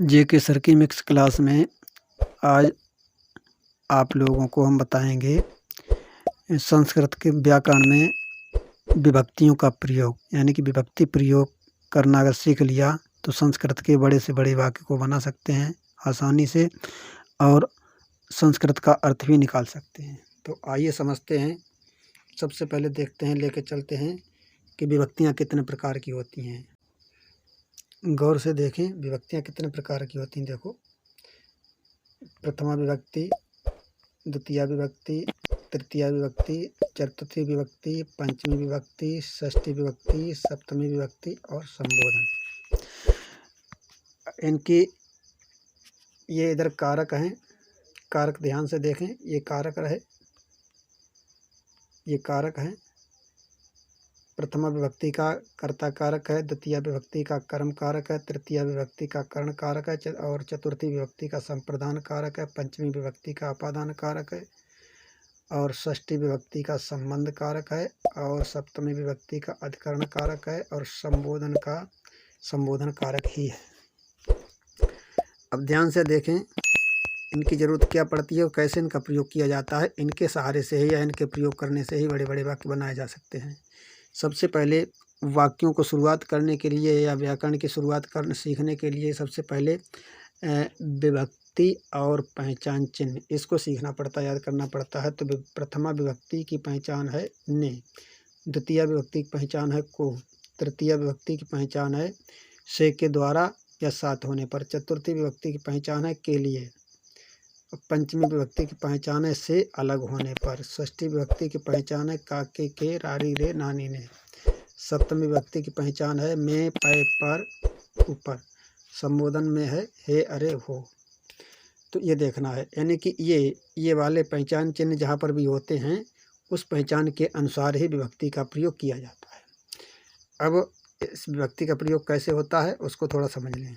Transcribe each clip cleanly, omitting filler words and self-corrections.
जेके sir की mix class में आज आप लोगों को हम बताएंगे संस्कृत के व्याकरण में विभक्तियों का प्रयोग, यानी कि विभक्ति प्रयोग करना अगर सीख लिया तो संस्कृत के बड़े से बड़े वाक्य को बना सकते हैं आसानी से और संस्कृत का अर्थ भी निकाल सकते हैं। तो आइए समझते हैं। सबसे पहले देखते हैं, लेके चलते हैं कि विभक्तियाँ कितने प्रकार की होती हैं। गौर से देखें विभक्तियाँ कितने प्रकार की होती हैं। देखो, प्रथमा विभक्ति, द्वितीया विभक्ति, तृतीया विभक्ति, चतुर्थी विभक्ति, पंचमी विभक्ति, षष्ठी विभक्ति, सप्तमी विभक्ति और संबोधन। इनकी ये इधर कारक हैं। कारक ध्यान से देखें, ये कारक रहे, ये कारक हैं। प्रथमा विभक्ति का कर्ता कारक है, द्वितीय विभक्ति का कर्म कारक है, तृतीय विभक्ति का कर्ण कारक है और चतुर्थी विभक्ति का संप्रदान कारक है, पंचमी विभक्ति का अपादान कारक है और षष्ठी विभक्ति का संबंध कारक है और सप्तमी विभक्ति का अधिकरण कारक है और संबोधन का संबोधन कारक ही है। अब ध्यान से देखें इनकी ज़रूरत क्या पड़ती है और कैसे इनका प्रयोग किया जाता है। इनके सहारे से ही या इनके प्रयोग करने से ही बड़े बड़े वाक्य बनाए जा सकते हैं। सबसे पहले वाक्यों को शुरुआत करने के लिए या व्याकरण की शुरुआत करने सीखने के लिए सबसे पहले विभक्ति और पहचान चिन्ह इसको सीखना पड़ता है, याद करना पड़ता है। तो प्रथमा विभक्ति की पहचान है ने, द्वितीय विभक्ति की पहचान है को, तृतीय विभक्ति की पहचान है से के द्वारा या साथ होने पर, चतुर्थी विभक्ति की पहचान है के लिए, पंचमी विभक्ति की पहचान है से अलग होने पर, षष्ठी विभक्ति की पहचान है का के रारी रे नानी ने, सप्तमी विभक्ति की पहचान है में पै पर ऊपर, संबोधन में है हे अरे हो। तो ये देखना है, यानी कि ये वाले पहचान चिन्ह जहाँ पर भी होते हैं उस पहचान के अनुसार ही विभक्ति का प्रयोग किया जाता है। अब इस विभक्ति का प्रयोग कैसे होता है उसको थोड़ा समझ लें।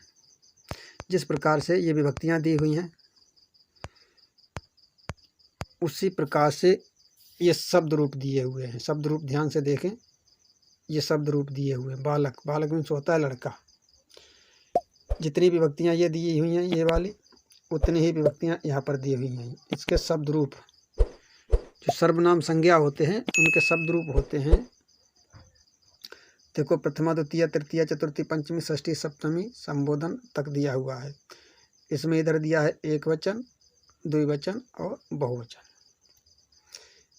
जिस प्रकार से ये विभक्तियाँ दी हुई हैं उसी प्रकार से ये शब्द रूप दिए हुए हैं। शब्द रूप ध्यान से देखें, ये शब्द रूप दिए हुए हैं। बालक, बालक मीन्स होता है लड़का। जितनी विभक्तियाँ ये दी हुई हैं ये वाली, उतनी ही विभक्तियाँ यहाँ पर दी हुई हैं। इसके शब्द रूप जो सर्वनाम संज्ञा होते हैं उनके शब्द रूप होते हैं। देखो, प्रथमा द्वितीय तृतीय चतुर्थी पंचमी षष्ठी सप्तमी संबोधन तक दिया हुआ है। इसमें इधर दिया है एक वचन, द्विवचन और बहुवचन।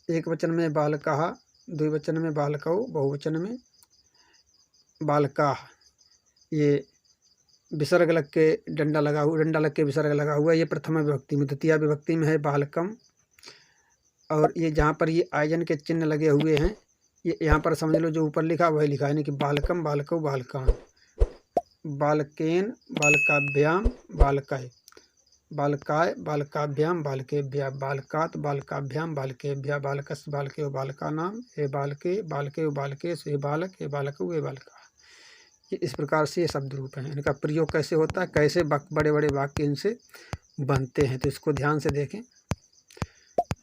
एक वचन में बालकाः, द्विवचन में बालकौ, बहुवचन में बालकाः। ये विसर्ग लग के डंडा लगा हुआ, डंडा लग के विसर्ग लगा हुआ, ये प्रथमा विभक्ति में। द्वितीय विभक्ति में है बालकम, और ये जहाँ पर ये आयजन के चिन्ह लगे हुए हैं ये यहाँ पर समझ लो जो ऊपर लिखा वही लिखा है, यानी कि बालकम बालकौ बालकान्, बालकेन बालकाभ्याम बालकै, बालकाय बालकाभ्याम बालकेभ्यः, बालकात् बालकाभ्याम बालकेभ्यः, बालकस्य बालकेयो बालकानां, हे बालके बालकेयो बालकेषु, हे बालक हे बालकौ हे बालकाः। ये इस प्रकार से ये शब्द रूप हैं। इनका प्रयोग कैसे होता है, कैसे बड़े बड़े वाक्य इनसे बनते हैं, तो इसको ध्यान से देखें,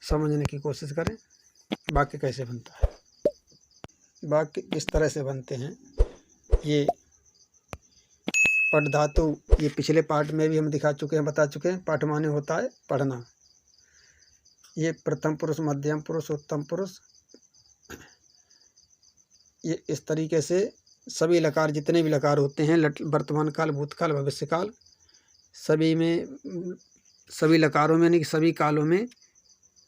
समझने की कोशिश करें वाक्य कैसे बनता है। वाक्य इस तरह से बनते हैं। ये पठ धातु, ये पिछले पाठ में भी हम दिखा चुके हैं, बता चुके हैं। पाठ माने होता है पढ़ना। ये प्रथम पुरुष, मध्यम पुरुष, उत्तम पुरुष, ये इस तरीके से सभी लकार, जितने भी लकार होते हैं, वर्तमान काल, भूतकाल, भविष्यकाल, सभी में, सभी लकारों में, यानी कि सभी कालों में,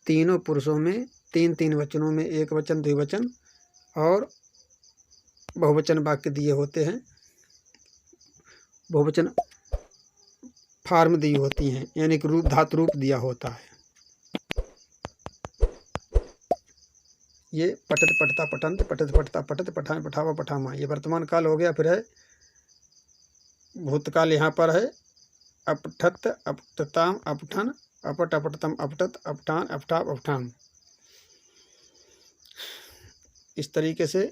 तीनों पुरुषों में, तीन तीन वचनों में एक वचन, द्विवचन और बहुवचन वाक्य दिए होते हैं। बहुवचन फार्म दी होती हैं, यानी कि रूप, धातु रूप दिया होता है। ये पठत पठता पठंत, पठत पठता पठत, पठाएं पठावा पठामा, ये वर्तमान काल हो गया। फिर है भूतकाल, यहाँ पर है अपठत अपठताम अपठन, अपट अपठतम अपठत, अपठान अपठाव अपठान। इस तरीके से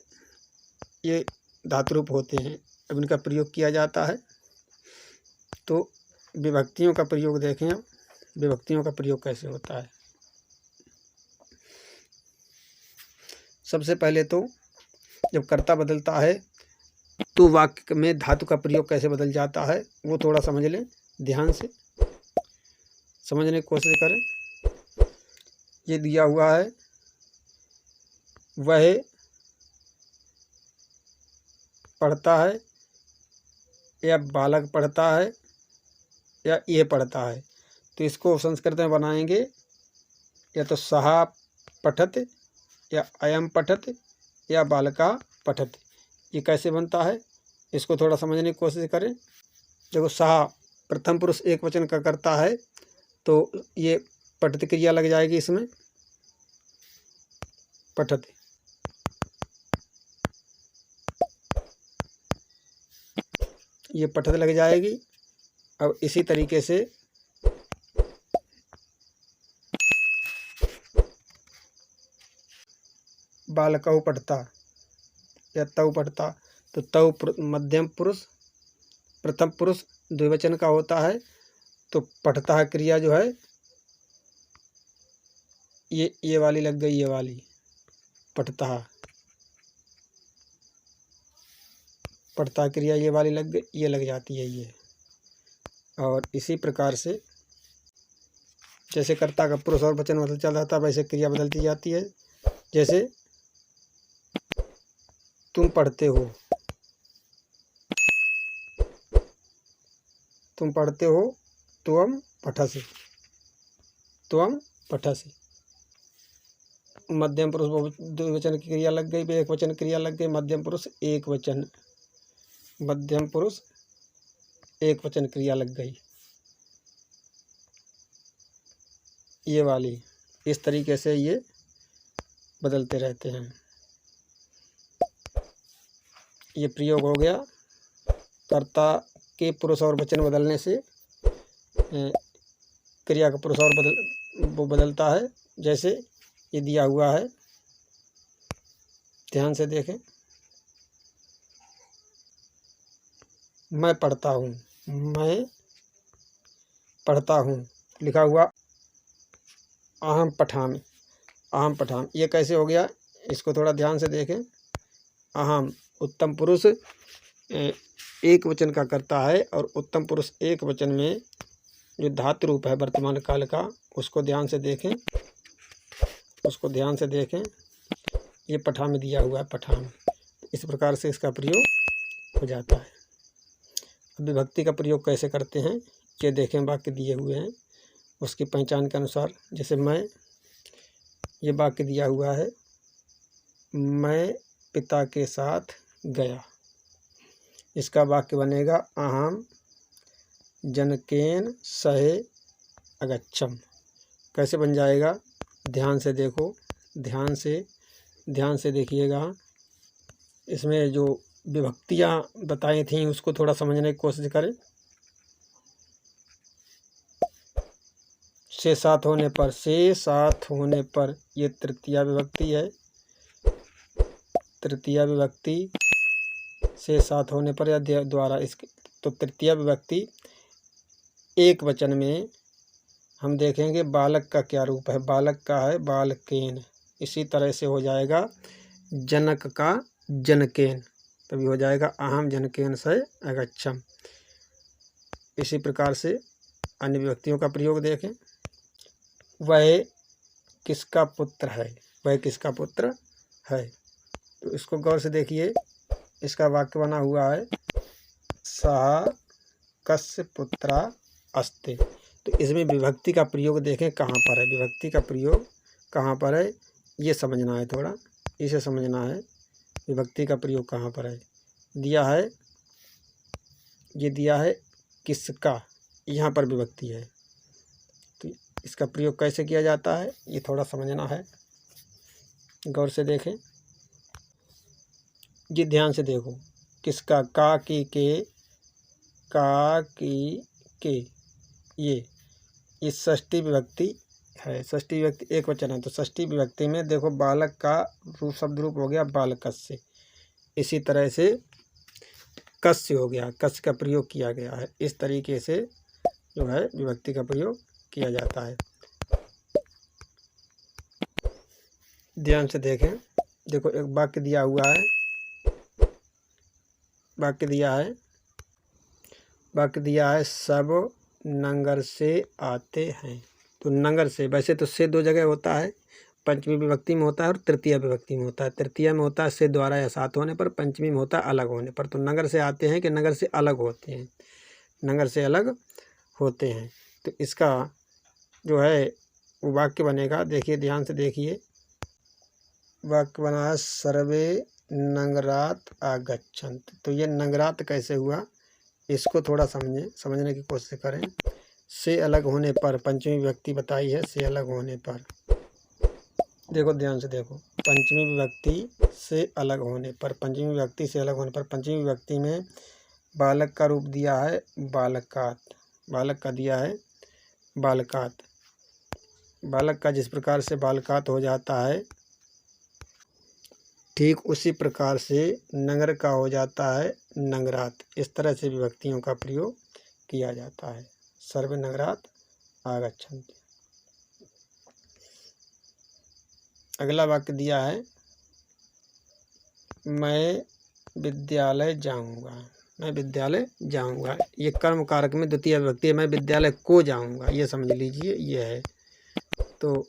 ये धातु रूप होते हैं। अब इनका प्रयोग किया जाता है। तो विभक्तियों का प्रयोग देखें। अब विभक्तियों का प्रयोग कैसे होता है। सबसे पहले तो जब कर्ता बदलता है तो वाक्य में धातु का प्रयोग कैसे बदल जाता है वो थोड़ा समझ लें। ध्यान से समझने की कोशिश करें। ये दिया हुआ है, वह पढ़ता है या बालक पढ़ता है या ये पढ़ता है। तो इसको संस्कृत में बनाएंगे या तो सहा पठत या अयम पठत या बालका पठत। ये कैसे बनता है इसको थोड़ा समझने की कोशिश करें। देखो सहा प्रथम पुरुष एक वचन का करता है तो ये पठत क्रिया लग जाएगी इसमें, पठत। ये पठत लग जाएगी। अब इसी तरीके से बालकौ पढ़ता या तौ पढ़ता, तो तौ मध्यम पुरुष प्रथम पुरुष द्विवचन का होता है, तो पढ़ता है क्रिया जो है ये वाली लग गई, ये वाली पढ़ता क्रिया ये वाली लग गई, ये लग जाती है ये। और इसी प्रकार से जैसे कर्ता का पुरुष और वचन बदल चल जाता है वैसे क्रिया बदलती जाती है। जैसे तुम पढ़ते हो, तुम पढ़ते हो, त्वम पठसि, त्वम पठसि। मध्यम पुरुष द्विवचन की क्रिया लग गई, एक वचन क्रिया लग गई, मध्यम पुरुष एक वचन, मध्यम पुरुष एक वचन क्रिया लग गई, ये वाली। इस तरीके से ये बदलते रहते हैं। ये प्रयोग हो गया। कर्ता के पुरुष और वचन बदलने से क्रिया का पुरुष और वो बदलता है। जैसे ये दिया हुआ है, ध्यान से देखें। मैं पढ़ता हूँ, मैं पढ़ता हूँ लिखा हुआ अहम पठामि, अहम पठामि। ये कैसे हो गया इसको थोड़ा ध्यान से देखें। अहम उत्तम पुरुष एक वचन का करता है और उत्तम पुरुष एक वचन में जो धातु रूप है वर्तमान काल का उसको ध्यान से देखें, उसको ध्यान से देखें। ये पठामि दिया हुआ है, पठामि। इस प्रकार से इसका प्रयोग हो जाता है। अब विभक्ति का प्रयोग कैसे करते हैं ये देखें। वाक्य दिए हुए हैं उसकी पहचान के अनुसार। जैसे मैं, ये वाक्य दिया हुआ है, मैं पिता के साथ गया। इसका वाक्य बनेगा अहम जनकेन सहे अगच्छम। कैसे बन जाएगा ध्यान से देखो, ध्यान से देखिएगा। इसमें जो विभक्तियाँ बताई थी उसको थोड़ा समझने की कोशिश करें। से साथ होने पर, से साथ होने पर ये तृतीया विभक्ति है। तृतीया विभक्ति से साथ होने पर या द्वारा, इसके तो तृतीया विभक्ति एक वचन में हम देखेंगे बालक का क्या रूप है। बालक का है बालकेन। इसी तरह से हो जाएगा जनक का जनकेन, तभी हो जाएगा अहम जनकेन से अगच्छम। इसी प्रकार से अन्य विभक्तियों का प्रयोग देखें। वह किसका पुत्र है, वह किसका पुत्र है। तो इसको गौर से देखिए। इसका वाक्य बना हुआ है सः कस्य पुत्रा अस्ति। तो इसमें विभक्ति का प्रयोग देखें कहाँ पर है, विभक्ति का प्रयोग कहाँ पर है ये समझना है, थोड़ा इसे समझना है विभक्ति का प्रयोग कहाँ पर है। दिया है, ये दिया है किसका, यहाँ पर विभक्ति है। तो इसका प्रयोग कैसे किया जाता है ये थोड़ा समझना है, गौर से देखें। ये ध्यान से देखो। किसका, का की के, का की के, ये षष्ठी विभक्ति है। षष्ठी विभक्ति एक वचन है तो षष्ठी विभक्ति में देखो बालक का रूप शब्द रूप हो गया बालकस्य। इसी तरह से कस्य हो गया, कस्य का प्रयोग किया गया है। इस तरीके से जो है विभक्ति का प्रयोग किया जाता है। ध्यान से देखें। देखो एक वाक्य दिया हुआ है, वाक्य दिया है सब नंगर से आते हैं। तो नंगर से, वैसे तो से 2 जगह होता है, पंचमी विभक्ति में होता है और तृतीया विभक्ति में होता है। तृतीया में होता है से द्वारा या साथ होने पर, पंचमी में होता है अलग होने पर। तो नगर से आते हैं कि नगर से अलग होते हैं, नगर से अलग होते हैं। तो इसका जो है वो वाक्य बनेगा, देखिए ध्यान से देखिए, वाक्य बना है सर्वे नगरात आगच्छन्त। तो ये नगरात कैसे हुआ, इसको थोड़ा समझने की कोशिश करें। से अलग होने पर, पंचमी विभक्ति बताई है, से अलग होने पर, देखो ध्यान से देखो, पंचमी विभक्ति से अलग होने पर, पंचमी विभक्ति से अलग होने पर, पंचमी विभक्ति में बालक का रूप दिया है बालकात, बालक का दिया है बालकात। बालक का जिस प्रकार से बालकात हो जाता है, ठीक उसी प्रकार से नगर का हो जाता है नगरात। इस तरह से विभक्तियों का प्रयोग किया जाता है। सर्वे नगरात आगच्छन्ति। अगला वाक्य दिया है मैं विद्यालय जाऊंगा, मैं विद्यालय जाऊंगा। ये कर्म कारक में द्वितीय विभक्ति है, मैं विद्यालय को जाऊंगा, ये समझ लीजिए, ये है। तो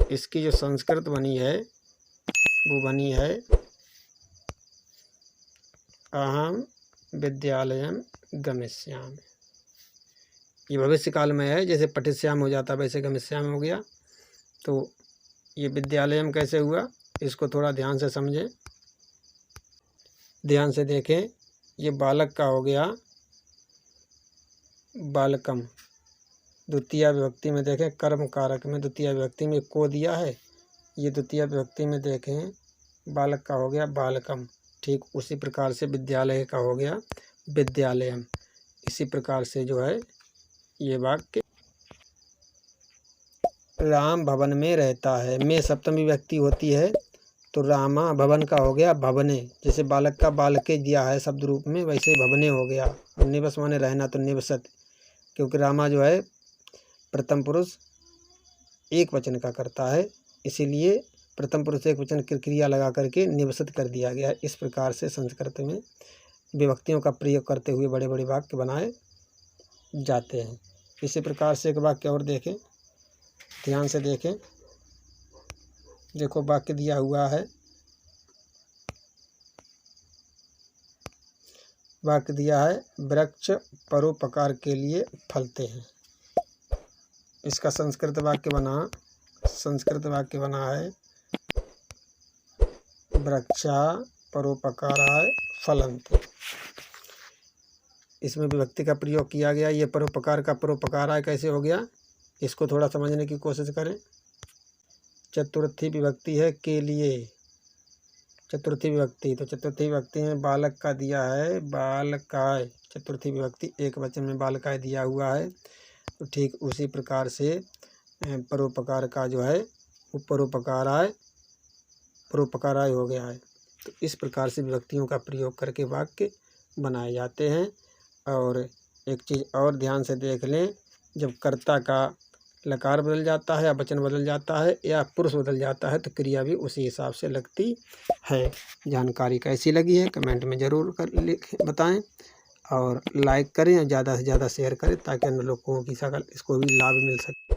इसकी जो संस्कृत बनी है वो बनी है अहम विद्यालयम गमिष्यामि। ये भविष्य काल में है, जैसे पठिष्यामि हो जाता वैसे गमिष्यामि हो गया। तो ये विद्यालयम कैसे हुआ, इसको थोड़ा ध्यान से समझें, ध्यान से देखें। ये बालक का हो गया बालकम। द्वितीय विभक्ति में देखें, कर्म कारक में द्वितीय विभक्ति में को दिया है, ये द्वितीय विभक्ति में देखें बालक का हो गया बालकम। ठीक उसी प्रकार से विद्यालय का हो गया विद्यालयम। इसी प्रकार से जो है ये वाक्य, राम भवन में रहता है, में सप्तमी विभक्ति होती है, तो रामा भवन का हो गया भवने। जैसे बालक का बालके दिया है शब्द रूप में, वैसे भवने हो गया। और निवस माने रहना, तो निवसत, क्योंकि रामा जो है प्रथम पुरुष एक वचन का करता है, इसीलिए प्रथम पुरुष एक वचन क्रिया लगा करके निवसत कर दिया गया। इस प्रकार से संस्कृत में विभक्तियों का प्रयोग करते हुए बड़े बड़े वाक्य बनाए जाते हैं। इसी प्रकार से एक वाक्य और देखें, ध्यान से देखें, देखो वाक्य दिया हुआ है, वाक्य दिया है वृक्ष परोपकार के लिए फलते हैं। इसका संस्कृत वाक्य बना है वृक्षा परोपकाराय फलन्ति। इसमें विभक्ति का प्रयोग किया गया। ये परोपकार का परोपकाराय कैसे हो गया, इसको थोड़ा समझने की कोशिश करें। चतुर्थी विभक्ति है के लिए, चतुर्थी विभक्ति, तो चतुर्थी विभक्ति में बालक का दिया है बालकाय। चतुर्थी विभक्ति एक वचन में बालकाय दिया हुआ है। तो ठीक उसी प्रकार से परोपकार का जो है वो परोपकाराय हो गया है। तो इस प्रकार से विभक्तियों का प्रयोग करके वाक्य बनाए जाते हैं। और एक चीज़ और ध्यान से देख लें, जब कर्ता का लकार बदल जाता है या वचन बदल जाता है या पुरुष बदल जाता है, तो क्रिया भी उसी हिसाब से लगती है। जानकारी कैसी लगी है कमेंट में ज़रूर बताएं, और लाइक करें और ज़्यादा से ज़्यादा शेयर करें, ताकि अन्य लोगों की इसको भी लाभ मिल सके।